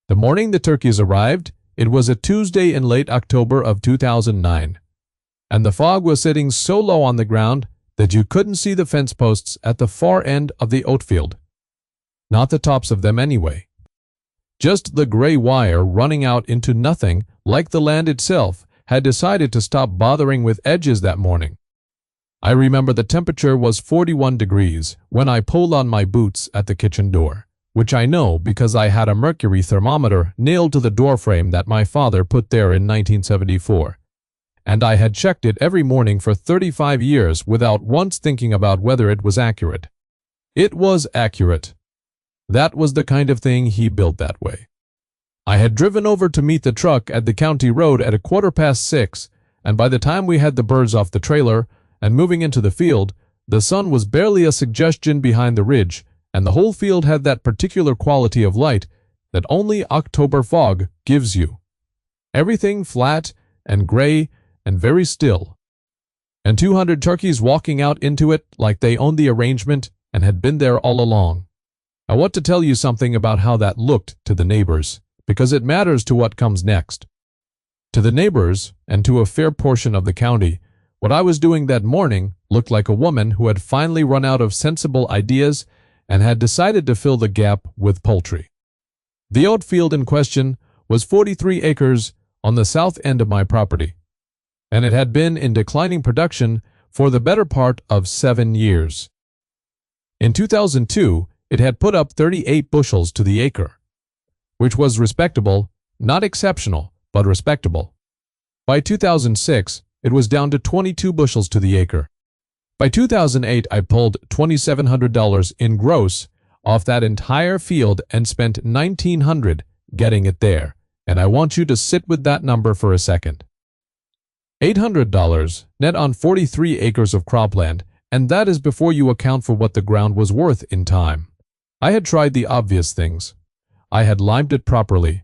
The morning the turkeys arrived, it was a Tuesday in late October of 2009, and the fog was sitting so low on the ground that you couldn't see the fence posts at the far end of the oat field. Not the tops of them anyway. Just the gray wire running out into nothing, like the land itself had decided to stop bothering with edges that morning. I remember the temperature was 41 degrees when I pulled on my boots at the kitchen door, which I know because I had a mercury thermometer nailed to the doorframe that my father put there in 1974, and I had checked it every morning for 35 years without once thinking about whether it was accurate. It was accurate. That was the kind of thing he built that way. I had driven over to meet the truck at the county road at 6:15, and by the time we had the birds off the trailer and moving into the field, the sun was barely a suggestion behind the ridge, and the whole field had that particular quality of light that only October fog gives you. Everything flat and gray and very still, and 200 turkeys walking out into it like they owned the arrangement and had been there all along. I want to tell you something about how that looked to the neighbors, because it matters to what comes next. To the neighbors, and to a fair portion of the county, what I was doing that morning looked like a woman who had finally run out of sensible ideas and had decided to fill the gap with poultry. The oat field in question was 43 acres on the south end of my property, and it had been in declining production for the better part of 7 years. In 2002, it had put up 38 bushels to the acre, which was respectable, not exceptional, but respectable. By 2006, it was down to 22 bushels to the acre. By 2008, I pulled $2,700 in gross off that entire field and spent $1,900 getting it there, and I want you to sit with that number for a second. $800 net on 43 acres of cropland, and that is before you account for what the ground was worth in time. I had tried the obvious things. I had limed it properly.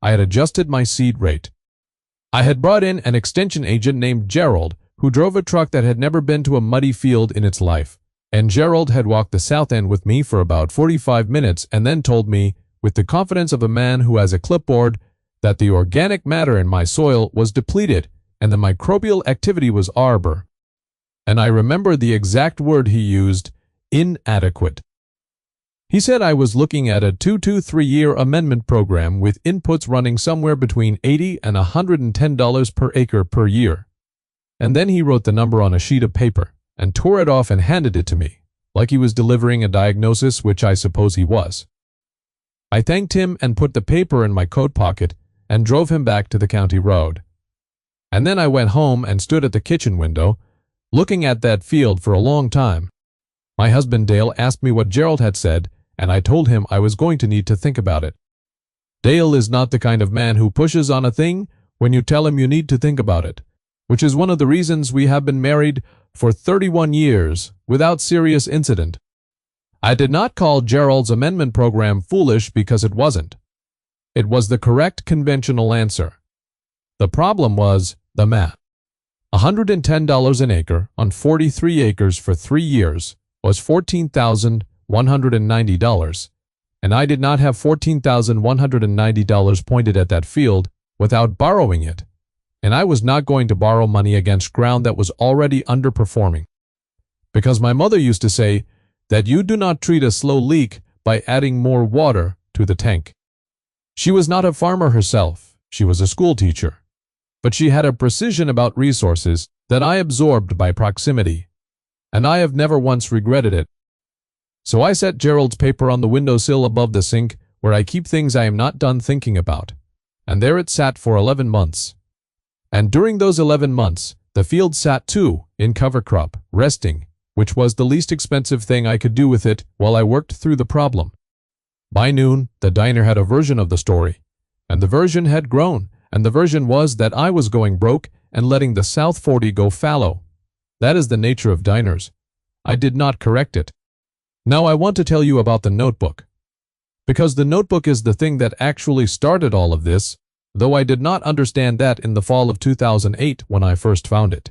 I had adjusted my seed rate. I had brought in an extension agent named Gerald, who drove a truck that had never been to a muddy field in its life. And Gerald had walked the south end with me for about 45 minutes and then told me, with the confidence of a man who has a clipboard, that the organic matter in my soil was depleted and the microbial activity was arbor. And I remember the exact word he used, inadequate. He said I was looking at a 2 to 3 year amendment program with inputs running somewhere between $80 and $110 per acre per year. And then he wrote the number on a sheet of paper and tore it off and handed it to me, like he was delivering a diagnosis, which I suppose he was. I thanked him and put the paper in my coat pocket and drove him back to the county road. And then I went home and stood at the kitchen window, looking at that field for a long time. My husband Dale asked me what Gerald had said, and I told him I was going to need to think about it. Dale is not the kind of man who pushes on a thing when you tell him you need to think about it, which is one of the reasons we have been married for 31 years without serious incident. I did not call Gerald's amendment program foolish because it wasn't. It was the correct conventional answer. The problem was the math. $110 an acre on 43 acres for 3 years was $14,190, and I did not have $14,190 pointed at that field without borrowing it, and I was not going to borrow money against ground that was already underperforming. Because my mother used to say that you do not treat a slow leak by adding more water to the tank. She was not a farmer herself, she was a school teacher, but she had a precision about resources that I absorbed by proximity, and I have never once regretted it. So I set Gerald's paper on the windowsill above the sink where I keep things I am not done thinking about, and there it sat for 11 months. And during those 11 months, the field sat too, in cover crop, resting, which was the least expensive thing I could do with it while I worked through the problem. By noon, the diner had a version of the story, and the version had grown, and the version was that I was going broke and letting the South 40 go fallow. That is the nature of diners. I did not correct it. Now I want to tell you about the notebook, because the notebook is the thing that actually started all of this, though I did not understand that in the fall of 2008 when I first found it.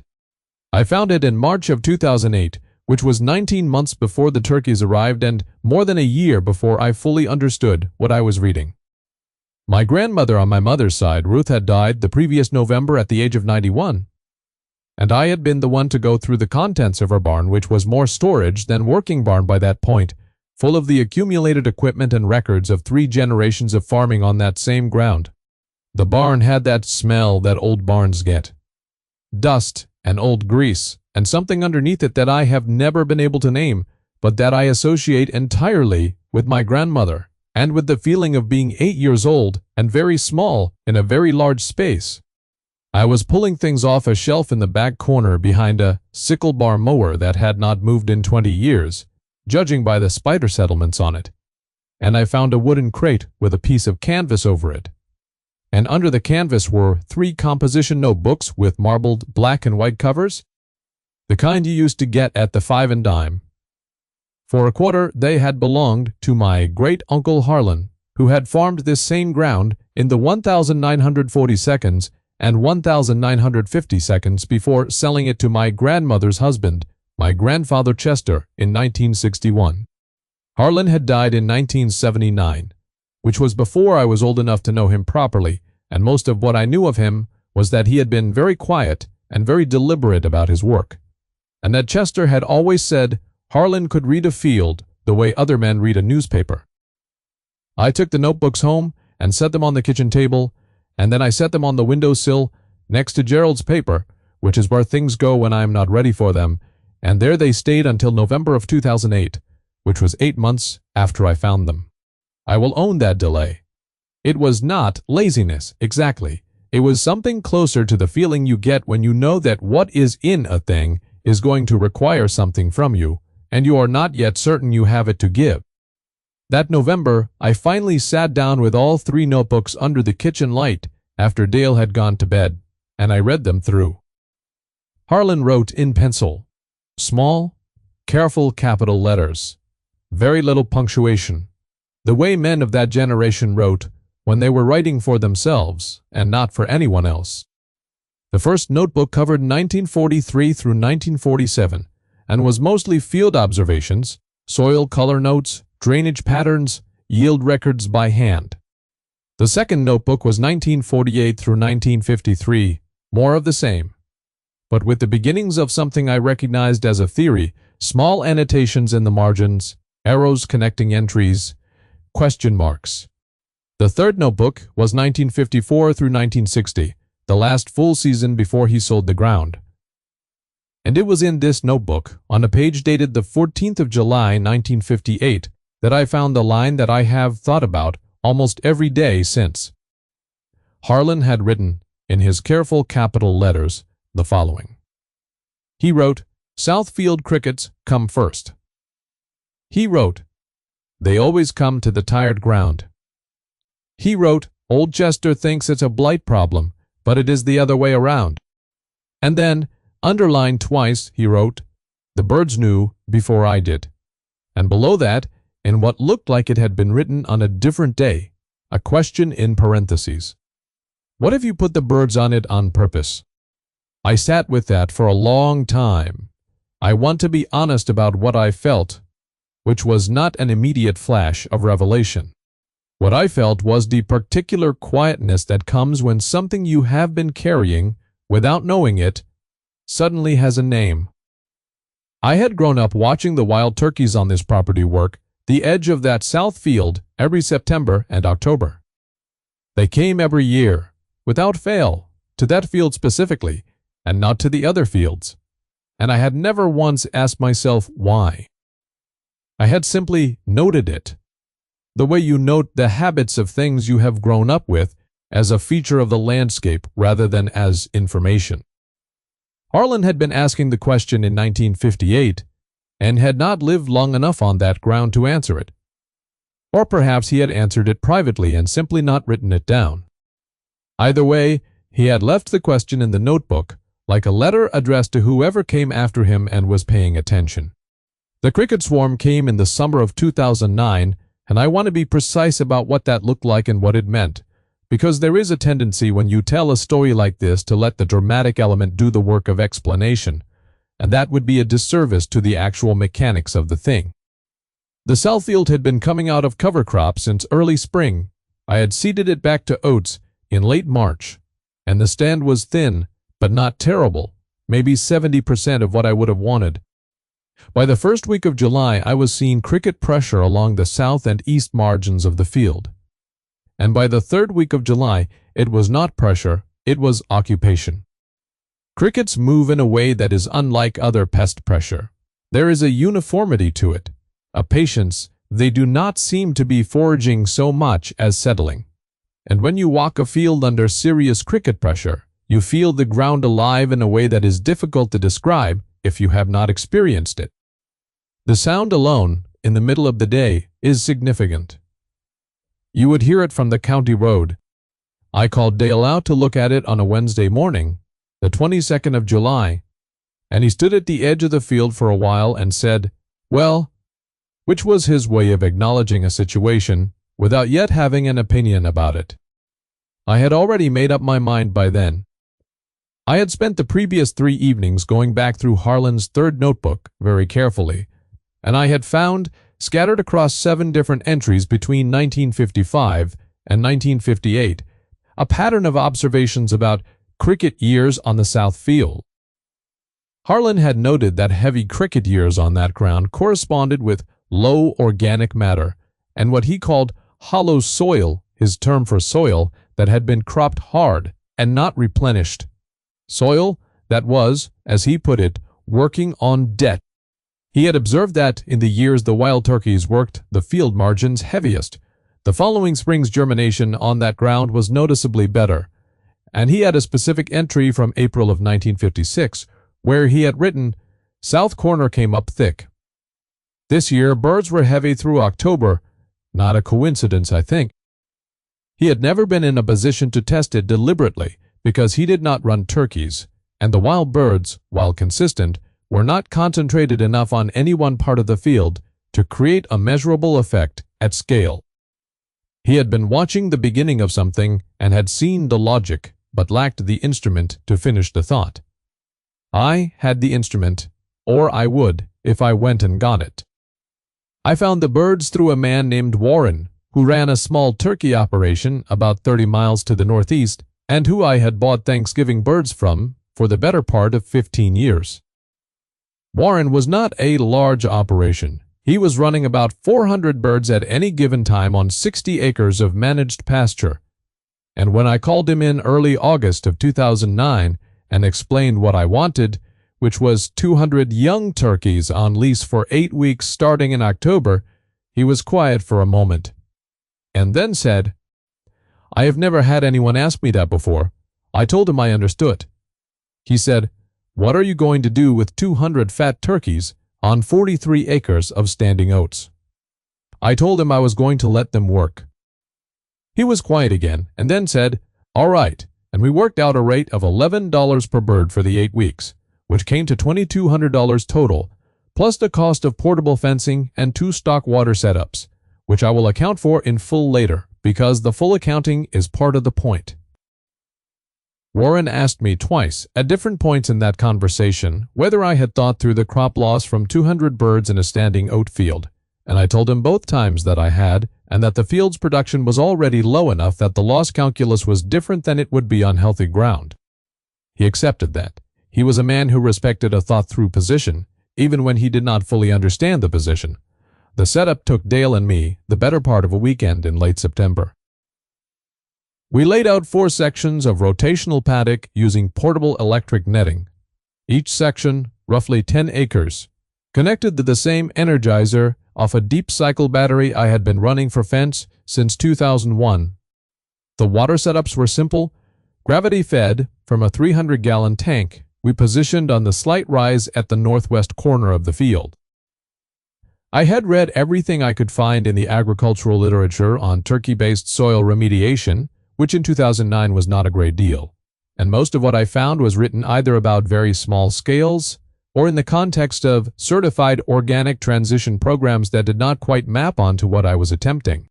I found it in March of 2008, which was 19 months before the turkeys arrived and more than a year before I fully understood what I was reading. My grandmother on my mother's side, Ruth, had died the previous November at the age of 91, and I had been the one to go through the contents of her barn, which was more storage than working barn by that point, full of the accumulated equipment and records of 3 generations of farming on that same ground. The barn had that smell that old barns get. Dust and old grease, and something underneath it that I have never been able to name, but that I associate entirely with my grandmother, and with the feeling of being 8 years old and very small in a very large space. I was pulling things off a shelf in the back corner behind a sickle bar mower that had not moved in 20 years, judging by the spider settlements on it, and I found a wooden crate with a piece of canvas over it. And under the canvas were 3 composition notebooks with marbled black and white covers, the kind you used to get at the 5 and dime. For a quarter they had belonged to my great-uncle Harlan, who had farmed this same ground in the 1942nd and 1952nd before selling it to my grandmother's husband, my grandfather Chester, in 1961. Harlan had died in 1979, which was before I was old enough to know him properly, and most of what I knew of him was that he had been very quiet and very deliberate about his work, and that Chester had always said Harlan could read a field the way other men read a newspaper. I took the notebooks home and set them on the kitchen table, and then I set them on the windowsill next to Gerald's paper, which is where things go when I am not ready for them, and there they stayed until November of 2008, which was 8 months after I found them. I will own that delay. It was not laziness, exactly. It was something closer to the feeling you get when you know that what is in a thing is going to require something from you, and you are not yet certain you have it to give. That November, I finally sat down with all 3 notebooks under the kitchen light after Dale had gone to bed, and I read them through. Harlan wrote in pencil, small, careful capital letters, very little punctuation, the way men of that generation wrote when they were writing for themselves and not for anyone else. The first notebook covered 1943 through 1947 and was mostly field observations, soil color notes, drainage patterns, yield records by hand. The second notebook was 1948 through 1953, more of the same, but with the beginnings of something I recognized as a theory, small annotations in the margins, arrows connecting entries, question marks. The third notebook was 1954 through 1960, the last full season before he sold the ground. And it was in this notebook, on a page dated the 14th of July, 1958, that I found the line that I have thought about almost every day since. Harlan had written, in his careful capital letters, the following. He wrote, Southfield crickets come first. He wrote, they always come to the tired ground. He wrote, old Chester thinks it's a blight problem, but it is the other way around. And then, underlined twice, he wrote, the birds knew before I did. And below that, in what looked like it had been written on a different day, a question in parentheses. What if you put the birds on it on purpose? I sat with that for a long time. I want to be honest about what I felt, which was not an immediate flash of revelation. What I felt was the particular quietness that comes when something you have been carrying, without knowing it, suddenly has a name. I had grown up watching the wild turkeys on this property work the edge of that south field every September and October. They came every year, without fail, to that field specifically, and not to the other fields, and I had never once asked myself why. I had simply noted it, the way you note the habits of things you have grown up with as a feature of the landscape rather than as information. Harlan had been asking the question in 1958, and had not lived long enough on that ground to answer it. Or perhaps he had answered it privately and simply not written it down. Either way, he had left the question in the notebook, like a letter addressed to whoever came after him and was paying attention. The cricket swarm came in the summer of 2009, and I want to be precise about what that looked like and what it meant, because there is a tendency when you tell a story like this to let the dramatic element do the work of explanation, and that would be a disservice to the actual mechanics of the thing. The Southfield had been coming out of cover crop since early spring, I had seeded it back to oats in late March, and the stand was thin, but not terrible, maybe 70% of what I would have wanted. By the first week of July, I was seeing cricket pressure along the south and east margins of the field. And by the third week of July, it was not pressure, it was occupation. Crickets move in a way that is unlike other pest pressure. There is a uniformity to it, a patience. They do not seem to be foraging so much as settling. And when you walk a field under serious cricket pressure, you feel the ground alive in a way that is difficult to describe if you have not experienced it. The sound alone, in the middle of the day, is significant. You would hear it from the county road. I called Dale out to look at it on a Wednesday morning, the 22nd of July, and he stood at the edge of the field for a while and said, "Well," which was his way of acknowledging a situation without yet having an opinion about it. I had already made up my mind by then. I had spent the previous 3 evenings going back through Harlan's third notebook very carefully, and I had found, scattered across 7 different entries between 1955 and 1958, a pattern of observations about cricket years on the south field. Harlan had noted that heavy cricket years on that ground corresponded with low organic matter and what he called hollow soil, his term for soil that had been cropped hard and not replenished. Soil that was, as he put it, working on debt. He had observed that in the years the wild turkeys worked the field margins heaviest, the following spring's germination on that ground was noticeably better, and he had a specific entry from April of 1956 where he had written, "South corner came up thick." This year birds were heavy through October, not a coincidence, I think. He had never been in a position to test it deliberately, because he did not run turkeys, and the wild birds, while consistent, were not concentrated enough on any one part of the field to create a measurable effect at scale. He had been watching the beginning of something and had seen the logic, but lacked the instrument to finish the thought. I had the instrument, or I would if I went and got it. I found the birds through a man named Warren, who ran a small turkey operation about 30 miles to the northeast, and who I had bought Thanksgiving birds from for the better part of 15 years. Warren was not a large operation. He was running about 400 birds at any given time on 60 acres of managed pasture. And when I called him in early August of 2009 and explained what I wanted, which was 200 young turkeys on lease for 8 weeks starting in October, he was quiet for a moment, and then said, "I have never had anyone ask me that before." I told him I understood. He said, "What are you going to do with 200 fat turkeys on 43 acres of standing oats?" I told him I was going to let them work. He was quiet again, and then said, "All right," and we worked out a rate of $11 per bird for the 8 weeks, which came to $2,200 total, plus the cost of portable fencing and 2 stock water setups, which I will account for in full later, because the full accounting is part of the point. Warren asked me twice, at different points in that conversation, whether I had thought through the crop loss from 200 birds in a standing oat field, and I told him both times that I had, and that the field's production was already low enough that the loss calculus was different than it would be on healthy ground. He accepted that. He was a man who respected a thought-through position, even when he did not fully understand the position. The setup took Dale and me the better part of a weekend in late September. We laid out 4 sections of rotational paddock using portable electric netting. Each section, roughly 10 acres, connected to the same energizer off a deep cycle battery I had been running for fence since 2001. The water setups were simple, gravity-fed from a 300-gallon tank we positioned on the slight rise at the northwest corner of the field. I had read everything I could find in the agricultural literature on turkey-based soil remediation, which in 2009 was not a great deal, and most of what I found was written either about very small scales or in the context of certified organic transition programs that did not quite map onto what I was attempting.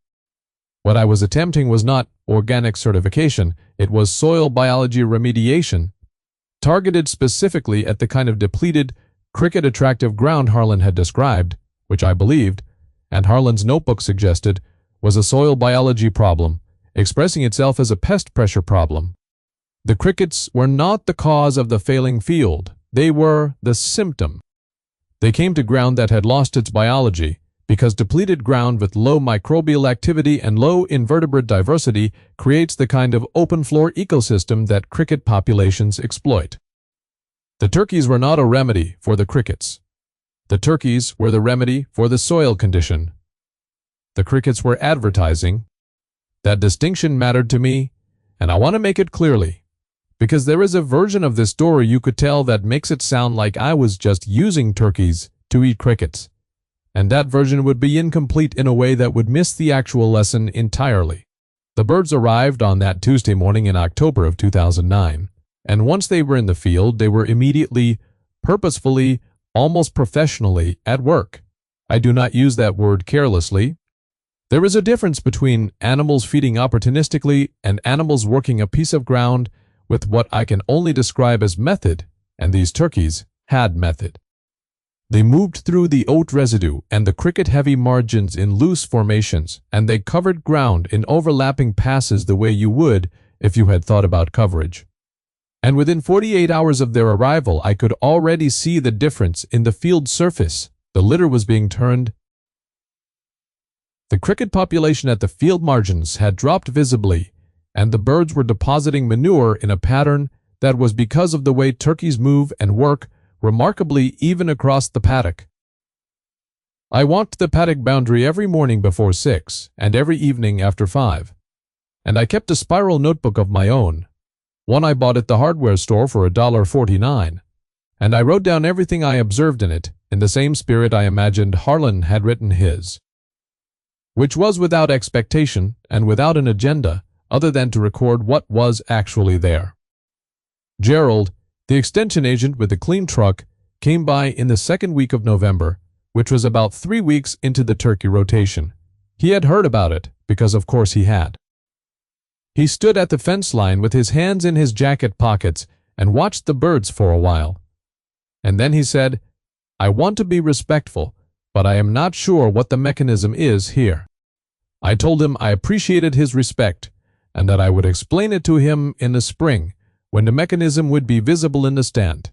What I was attempting was not organic certification, it was soil biology remediation, targeted specifically at the kind of depleted, cricket-attractive ground Harlan had described, which I believed, and Harlan's notebook suggested, was a soil biology problem, expressing itself as a pest pressure problem. The crickets were not the cause of the failing field, they were the symptom. They came to ground that had lost its biology, because depleted ground with low microbial activity and low invertebrate diversity creates the kind of open-floor ecosystem that cricket populations exploit. The turkeys were not a remedy for the crickets. The turkeys were the remedy for the soil condition. The crickets were advertising. That distinction mattered to me, and I want to make it clearly, because there is a version of this story you could tell that makes it sound like I was just using turkeys to eat crickets, and that version would be incomplete in a way that would miss the actual lesson entirely. The birds arrived on that Tuesday morning in October of 2009, and once they were in the field, they were immediately, purposefully, almost professionally at work. I do not use that word carelessly. There is a difference between animals feeding opportunistically and animals working a piece of ground with what I can only describe as method, and these turkeys had method. They moved through the oat residue and the cricket-heavy margins in loose formations, and they covered ground in overlapping passes the way you would if you had thought about coverage. And within 48 hours of their arrival, I could already see the difference in the field surface. The litter was being turned. The cricket population at the field margins had dropped visibly, and the birds were depositing manure in a pattern that was because of the way turkeys move and work remarkably even across the paddock. I walked the paddock boundary every morning before 6 and every evening after 5, and I kept a spiral notebook of my own, one I bought at the hardware store for $1.49, and I wrote down everything I observed in it in the same spirit I imagined Harlan had written his, which was without expectation and without an agenda other than to record what was actually there. Gerald, the extension agent with the clean truck, came by in the second week of November, which was about 3 weeks into the turkey rotation. He had heard about it, because of course he had. He stood at the fence line with his hands in his jacket pockets and watched the birds for a while. And then he said, "I want to be respectful, but I am not sure what the mechanism is here." I told him I appreciated his respect and that I would explain it to him in the spring when the mechanism would be visible in the stand.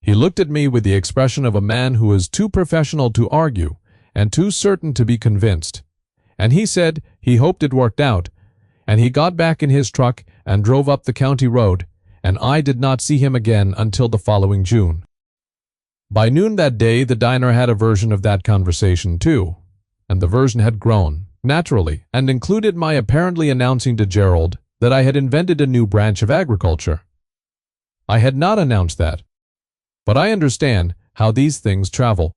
He looked at me with the expression of a man who is too professional to argue and too certain to be convinced, and he said he hoped it worked out, and he got back in his truck and drove up the county road, and I did not see him again until the following June. By noon that day, the diner had a version of that conversation too, and the version had grown, naturally, and included my apparently announcing to Gerald that I had invented a new branch of agriculture. I had not announced that, but I understand how these things travel.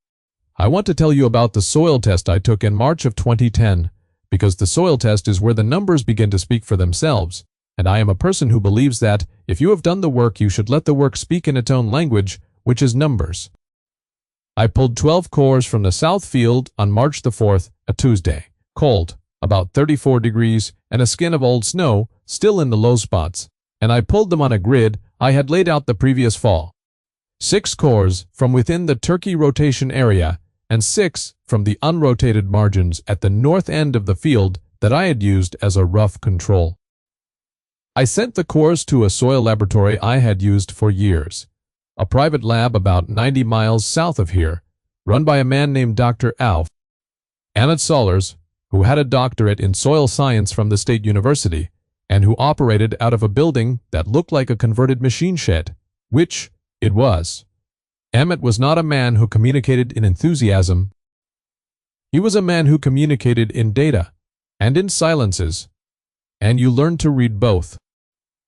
I want to tell you about the soil test I took in March of 2010, because the soil test is where the numbers begin to speak for themselves, and I am a person who believes that if you have done the work, you should let the work speak in its own language, which is numbers. I pulled 12 cores from the south field on March the 4th, a Tuesday, cold, about 34 degrees, and a skin of old snow still in the low spots, and I pulled them on a grid I had laid out the previous fall. 6 cores from within the turkey rotation area, and 6 from the unrotated margins at the north end of the field that I had used as a rough control. I sent the cores to a soil laboratory I had used for years, a private lab about 90 miles south of here, run by a man named Dr. Alf Annette Sollers, who had a doctorate in soil science from the State University, and who operated out of a building that looked like a converted machine shed, which it was. Emmett was not a man who communicated in enthusiasm. He was a man who communicated in data and in silences, and you learned to read both.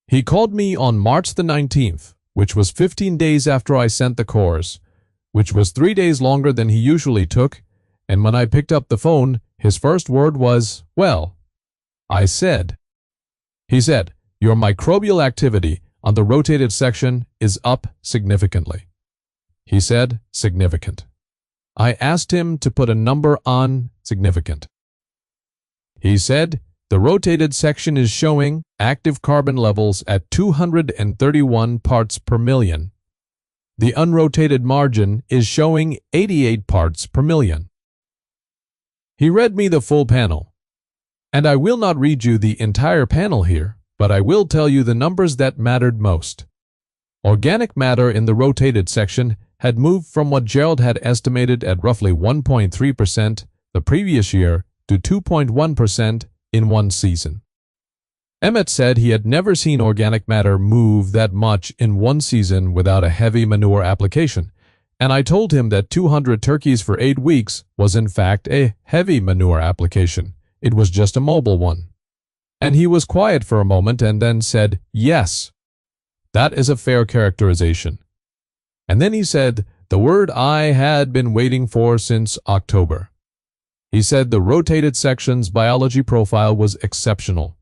He called me on March the 19th, which was 15 days after I sent the cores, which was 3 days longer than he usually took, and when I picked up the phone, his first word was, "Well," I said. He said, "Your microbial activity on the rotated section is up significantly." He said, "Significant." I asked him to put a number on significant. He said, "The rotated section is showing active carbon levels at 231 parts per million. The unrotated margin is showing 88 parts per million." He read me the full panel, And I will not read you the entire panel here, but I will tell you the numbers that mattered most. Organic matter in the rotated section had moved from what Gerald had estimated at roughly 1.3% the previous year to 2.1% in one season. Emmett said he had never seen organic matter move that much in one season without a heavy manure application, and I told him that 200 turkeys for 8 weeks was in fact a heavy manure application. It was just a mobile one. And he was quiet for a moment and then said, "Yes, that is a fair characterization." And then he said the word I had been waiting for since October. He said the rotated section's biology profile was exceptional.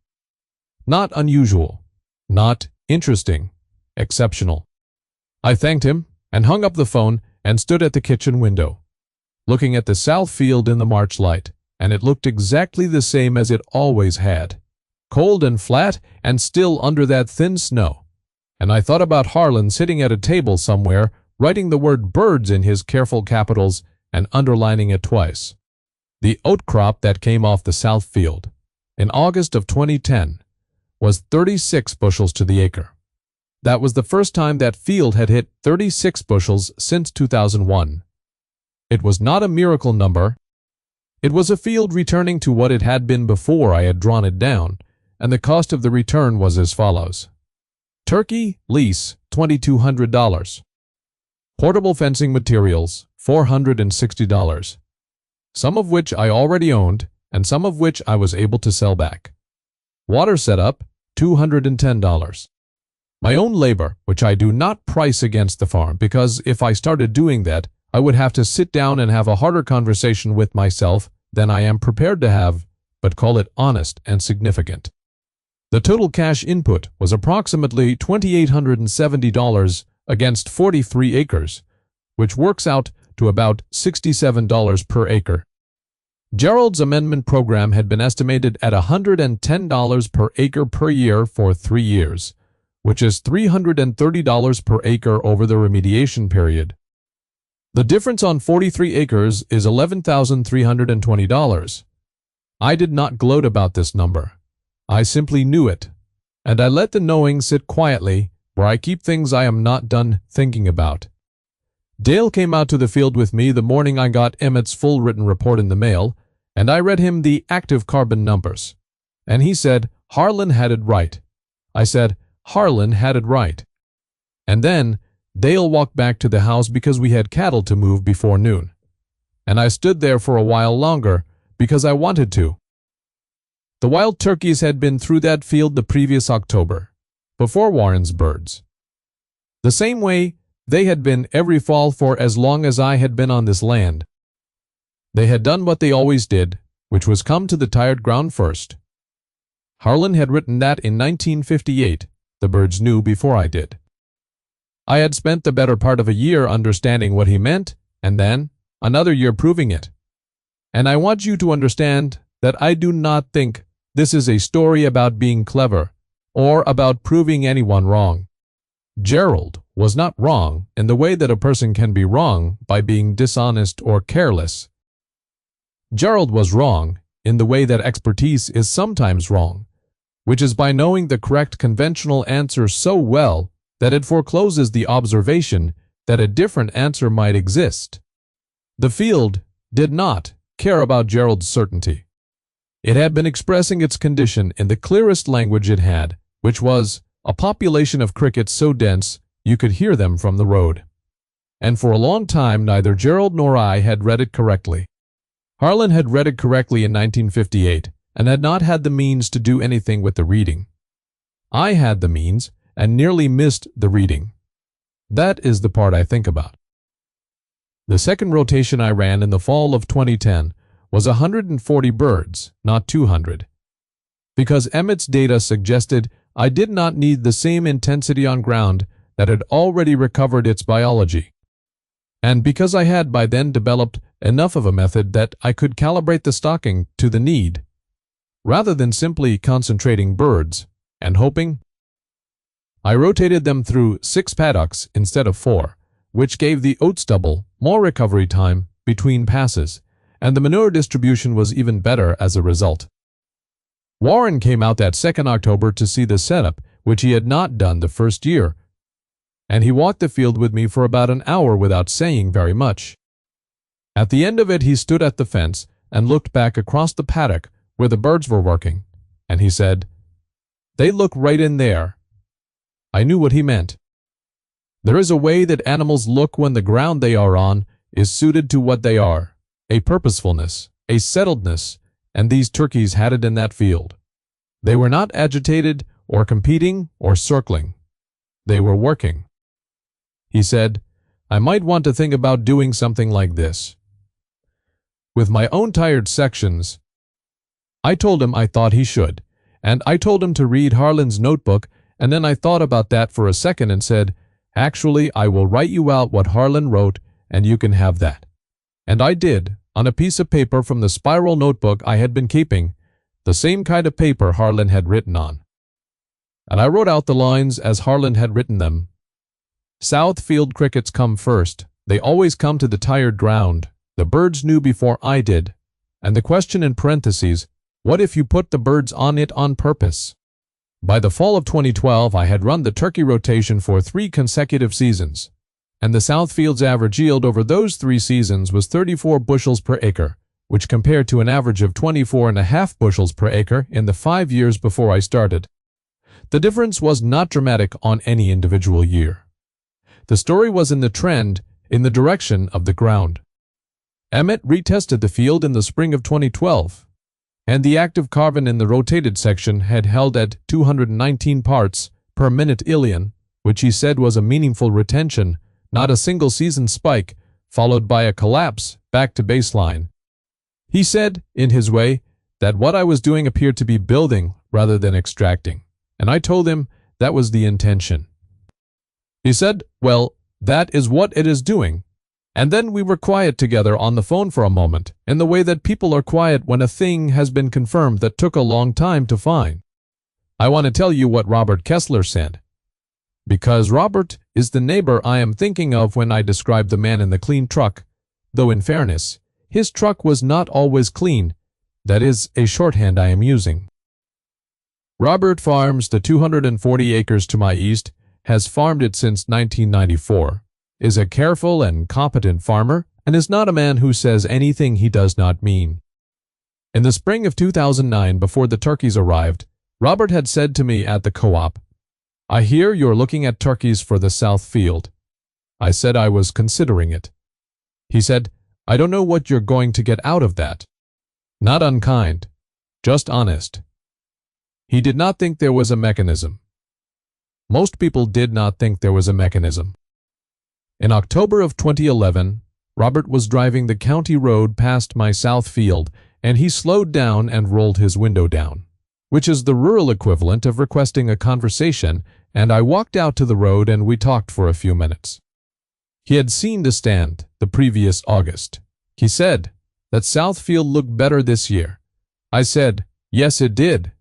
Not unusual, not interesting, exceptional. I thanked him and hung up the phone and stood at the kitchen window, looking at the south field in the March light, and it looked exactly the same as it always had, cold and flat and still under that thin snow. And I thought about Harlan sitting at a table somewhere, writing the word birds in his careful capitals and underlining it twice. The oat crop that came off the south field in August of 2010 was 36 bushels to the acre. That was the first time that field had hit 36 bushels since 2001. It was not a miracle number. It was a field returning to what it had been before I had drawn it down, and the cost of the return was as follows. Turkey lease, $2,200. Portable fencing materials, $460. Some of which I already owned, and some of which I was able to sell back. Water setup, $210. My own labor, which I do not price against the farm, because if I started doing that, I would have to sit down and have a harder conversation with myself than I am prepared to have, but call it honest and significant. The total cash input was approximately $2,870 against 43 acres, which works out to about $67 per acre. Gerald's amendment program had been estimated at $110 per acre per year for 3 years, which is $330 per acre over the remediation period. The difference on 43 acres is $11,320. I did not gloat about this number. I simply knew it, and I let the knowing sit quietly where I keep things I am not done thinking about. Dale came out to the field with me the morning I got Emmett's full written report in the mail, and I read him the active carbon numbers. And he said, Harlan had it right. I said, Harlan had it right. And then Dale walked back to the house because we had cattle to move before noon. And I stood there for a while longer because I wanted to. The wild turkeys had been through that field the previous October, before Warren's birds. The same way they had been every fall for as long as I had been on this land. They had done what they always did, which was come to the tired ground first. Harlan had written that in 1958. The birds knew before I did. I had spent the better part of a year understanding what he meant, and then another year proving it. And I want you to understand that I do not think this is a story about being clever or about proving anyone wrong. Gerald was not wrong in the way that a person can be wrong by being dishonest or careless. Gerald was wrong in the way that expertise is sometimes wrong, which is by knowing the correct conventional answer so well that it forecloses the observation that a different answer might exist. The field did not care about Gerald's certainty. It had been expressing its condition in the clearest language it had, which was a population of crickets so dense you could hear them from the road. And for a long time neither Gerald nor I had read it correctly. Harlan had read it correctly in 1958 and had not had the means to do anything with the reading. I had the means and nearly missed the reading. That is the part I think about. The second rotation I ran in the fall of 2010 was 140 birds, not 200. Because Emmett's data suggested I did not need the same intensity on ground that had already recovered its biology. And because I had by then developed enough of a method that I could calibrate the stocking to the need, rather than simply concentrating birds and hoping, I rotated them through 6 paddocks instead of 4, which gave the oat stubble more recovery time between passes, and the manure distribution was even better as a result. Warren came out that 2nd October to see the setup, which he had not done the first year, and he walked the field with me for about an hour without saying very much. At the end of it, he stood at the fence and looked back across the paddock where the birds were working, and he said, "They look right in there." I knew what he meant. There is a way that animals look when the ground they are on is suited to what they are, a purposefulness, a settledness, and these turkeys had it in that field. They were not agitated or competing or circling. They were working. He said, "I might want to think about doing something like this." With my own tired sections, I told him I thought he should, and I told him to read Harlan's notebook, and then I thought about that for a second and said, "Actually, I will write you out what Harlan wrote, and you can have that." And I did, on a piece of paper from the spiral notebook I had been keeping, the same kind of paper Harlan had written on. And I wrote out the lines as Harlan had written them. South field crickets come first. They always come to the tired ground. The birds knew before I did. And the question in parentheses, what if you put the birds on it on purpose? By the fall of 2012, I had run the turkey rotation for 3 consecutive seasons, and the South field's average yield over those 3 seasons was 34 bushels per acre, which compared to an average of 24.5 bushels per acre in the 5 years before I started. The difference was not dramatic on any individual year. The story was in the trend, in the direction of the ground. Emmett retested the field in the spring of 2012, and the active carbon in the rotated section had held at 219 parts per minute illion, which he said was a meaningful retention, not a single season spike, followed by a collapse back to baseline. He said, in his way, that what I was doing appeared to be building rather than extracting, and I told him that was the intention. He said, "Well, that is what it is doing." And then we were quiet together on the phone for a moment, in the way that people are quiet when a thing has been confirmed that took a long time to find. I want to tell you what Robert Kessler said, because Robert is the neighbor I am thinking of when I describe the man in the clean truck, though in fairness, his truck was not always clean. That is a shorthand I am using. Robert farms the 240 acres to my east, has farmed it since 1994. Is a careful and competent farmer, and is not a man who says anything he does not mean. In the spring of 2009, before the turkeys arrived, Robert had said to me at the co-op, "I hear you're looking at turkeys for the South field." I said I was considering it. He said, "I don't know what you're going to get out of that." Not unkind, just honest. He did not think there was a mechanism. Most people did not think there was a mechanism. In October of 2011, Robert was driving the county road past my south field, and he slowed down and rolled his window down, which is the rural equivalent of requesting a conversation, and I walked out to the road and we talked for a few minutes. He had seen the stand the previous August. He said that South field looked better this year. I said, "Yes, it did."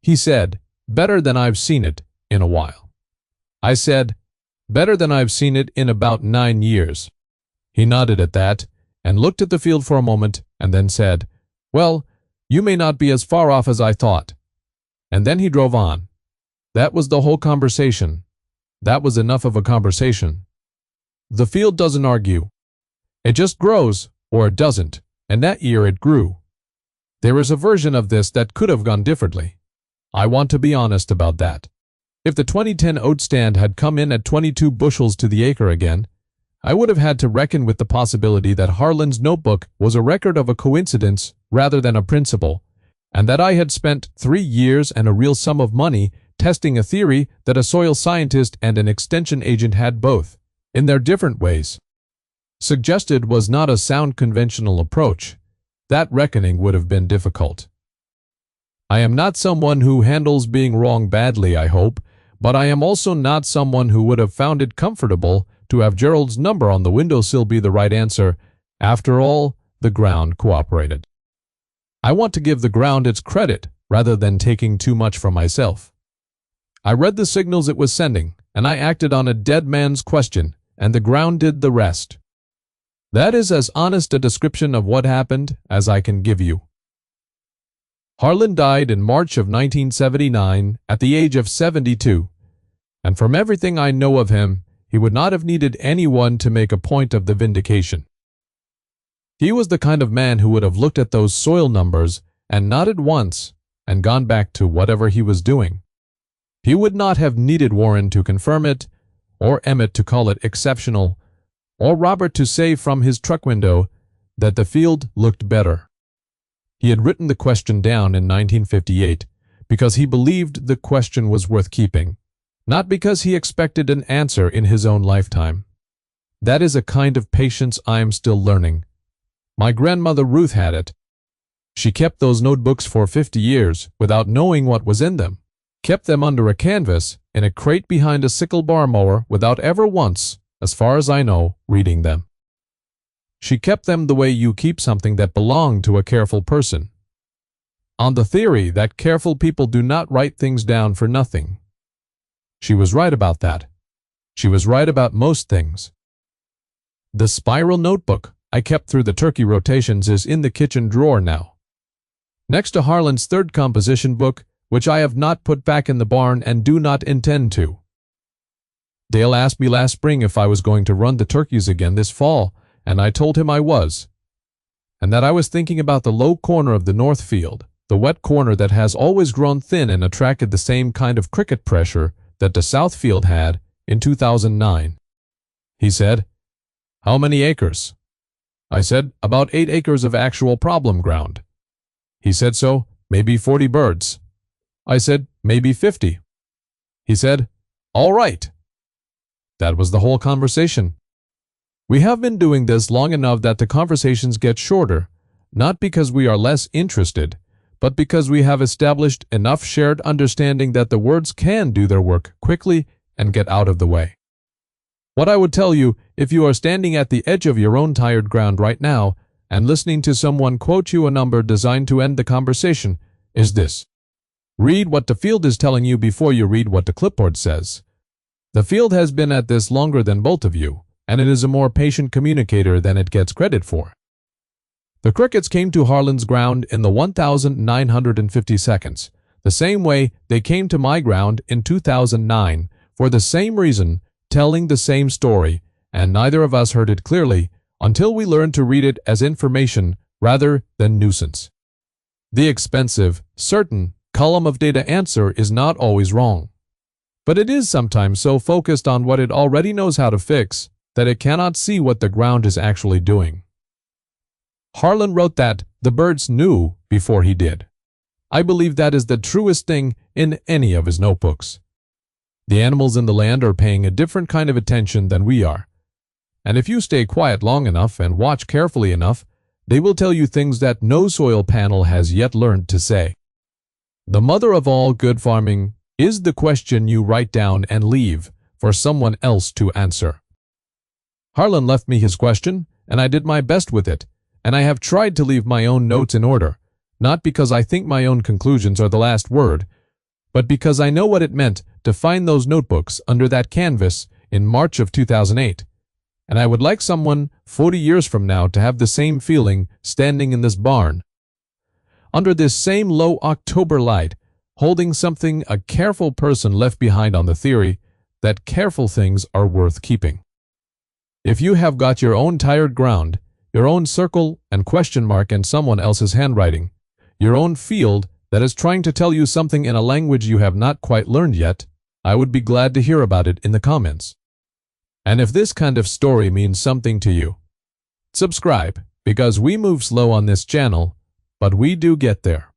He said, "Better than I've seen it in a while." I said, "Better than I've seen it in about 9 years. He nodded at that and looked at the field for a moment and then said, "Well, you may not be as far off as I thought." And then he drove on. That was the whole conversation. That was enough of a conversation. The field doesn't argue. It just grows, or it doesn't, and that year it grew. There is a version of this that could have gone differently. I want to be honest about that. If the 2010 oat stand had come in at 22 bushels to the acre again, I would have had to reckon with the possibility that Harlan's notebook was a record of a coincidence rather than a principle, and that I had spent 3 years and a real sum of money testing a theory that a soil scientist and an extension agent had both, in their different ways, suggested was not a sound conventional approach. That reckoning would have been difficult. I am not someone who handles being wrong badly, I hope, but I am also not someone who would have found it comfortable to have Gerald's number on the windowsill be the right answer. After all, the ground cooperated. I want to give the ground its credit rather than taking too much for myself. I read the signals it was sending, and I acted on a dead man's question, and the ground did the rest. That is as honest a description of what happened as I can give you. Harlan died in March of 1979 at the age of 72, and from everything I know of him, he would not have needed anyone to make a point of the vindication. He was the kind of man who would have looked at those soil numbers and nodded once and gone back to whatever he was doing. He would not have needed Warren to confirm it, or Emmett to call it exceptional, or Robert to say from his truck window that the field looked better. He had written the question down in 1958 because he believed the question was worth keeping, not because he expected an answer in his own lifetime. That is a kind of patience I am still learning. My grandmother Ruth had it. She kept those notebooks for 50 years without knowing what was in them, kept them under a canvas in a crate behind a sickle bar mower without ever once, as far as I know, reading them. She kept them the way you keep something that belonged to a careful person, on the theory that careful people do not write things down for nothing. She was right about that. She was right about most things. The spiral notebook I kept through the turkey rotations is in the kitchen drawer now, next to Harlan's third composition book, which I have not put back in the barn and do not intend to. Dale asked me last spring if I was going to run the turkeys again this fall, and I told him I was, and that I was thinking about the low corner of the north field, the wet corner that has always grown thin and attracted the same kind of cricket pressure that the south field had in 2009. He said, "How many acres?" I said, "About 8 acres of actual problem ground." He said, "So, maybe 40 birds." I said, "Maybe 50. He said, "All right." That was the whole conversation. We have been doing this long enough that the conversations get shorter, not because we are less interested, but because we have established enough shared understanding that the words can do their work quickly and get out of the way. What I would tell you, if you are standing at the edge of your own tired ground right now and listening to someone quote you a number designed to end the conversation, is this: read what the field is telling you before you read what the clipboard says. The field has been at this longer than both of you, and it is a more patient communicator than it gets credit for. The crickets came to Harlan's ground in the 1,950 seconds, the same way they came to my ground in 2009, for the same reason, telling the same story, and neither of us heard it clearly until we learned to read it as information rather than nuisance. The expensive, certain column of data answer is not always wrong, but it is sometimes so focused on what it already knows how to fix that it cannot see what the ground is actually doing. Harlan wrote that the birds knew before he did. I believe that is the truest thing in any of his notebooks. The animals in the land are paying a different kind of attention than we are, and if you stay quiet long enough and watch carefully enough, they will tell you things that no soil panel has yet learned to say. The mother of all good farming is the question you write down and leave for someone else to answer. Harlan left me his question, and I did my best with it, and I have tried to leave my own notes in order, not because I think my own conclusions are the last word, but because I know what it meant to find those notebooks under that canvas in March of 2008, and I would like someone 40 years from now to have the same feeling standing in this barn, under this same low October light, holding something a careful person left behind on the theory that careful things are worth keeping. If you have got your own tired ground, your own circle and question mark in someone else's handwriting, your own field that is trying to tell you something in a language you have not quite learned yet, I would be glad to hear about it in the comments. And if this kind of story means something to you, subscribe, because we move slow on this channel, but we do get there.